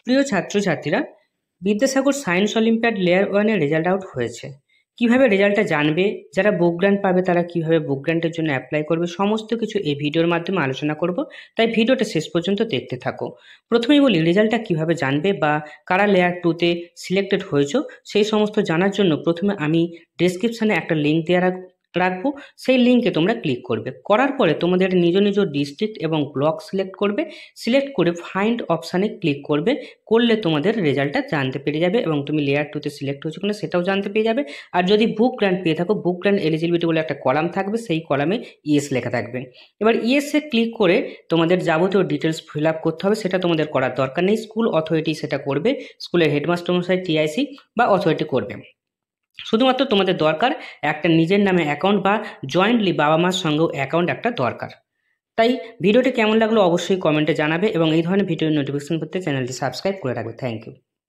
প্রিয় ছাত্রছাত্রীরা, Vidyasagar science olympiad layer 1 এর রেজাল্ট আউট হয়েছে। কিভাবে রেজাল্টটা জানবে, যারা বুক গ্র্যান্ট পাবে তারা কিভাবে বুক গ্র্যান্টের জন্য অ্যাপ্লাই করবে, সমস্ত কিছু এই ভিডিওর মাধ্যমে আলোচনা করব। তাই ভিডিওটা শেষ পর্যন্ত দেখতে থাকো। প্রথমেই বলি, রেজাল্টটা কিভাবে জানবে বা কারা লেয়ার 2 তে সিলেক্টেড হয়েছো সেই সমস্ত জানার জন্য প্রথমে আমি ডেসক্রিপশানে একটা লিঙ্ক দেওয়া রাখবো। সেই লিঙ্কে তোমরা ক্লিক করবে। করার পরে তোমাদের নিজ নিজ ডিস্ট্রিক্ট এবং ব্লক সিলেক্ট করবে। সিলেক্ট করে ফাইন্ড অপশানে ক্লিক করবে। করলে তোমাদের রেজাল্টটা জানতে পেরে যাবে এবং তুমি লেয়ার 2 তে সিলেক্ট হয়েছো কিনা সেটাও জানতে পেরে যাবে। আর যদি বুক গ্র্যান্ট পেয়ে থাকো, বুক গ্র্যান্ট এলিজিবিলিটি বলে একটা কলাম থাকবে, সেই কলামে ইয়েস লেখা থাকবে। এবার ইয়েসে ক্লিক করে তোমাদের যাবতীয় ডিটেলস ফিল আপ করতে হবে। সেটা তোমাদের করার দরকার নেই, স্কুল অথরিটি সেটা করবে। স্কুলের হেডমাস্টার মশাই, টিআইসি বা অথরিটি করবে। শুধুমাত্র তোমাদের দরকার একটা নিজের নামে অ্যাকাউন্ট বা জয়েন্টলি বাবা মার সঙ্গেও অ্যাকাউন্ট একটা দরকার। তাই ভিডিওটি কেমন লাগলো অবশ্যই কমেন্টে জানাবে এবং এই ধরনের ভিডিওর নোটিফিকেশন পেতে চ্যানেলটি সাবস্ক্রাইব করে রাখবে। Thank you.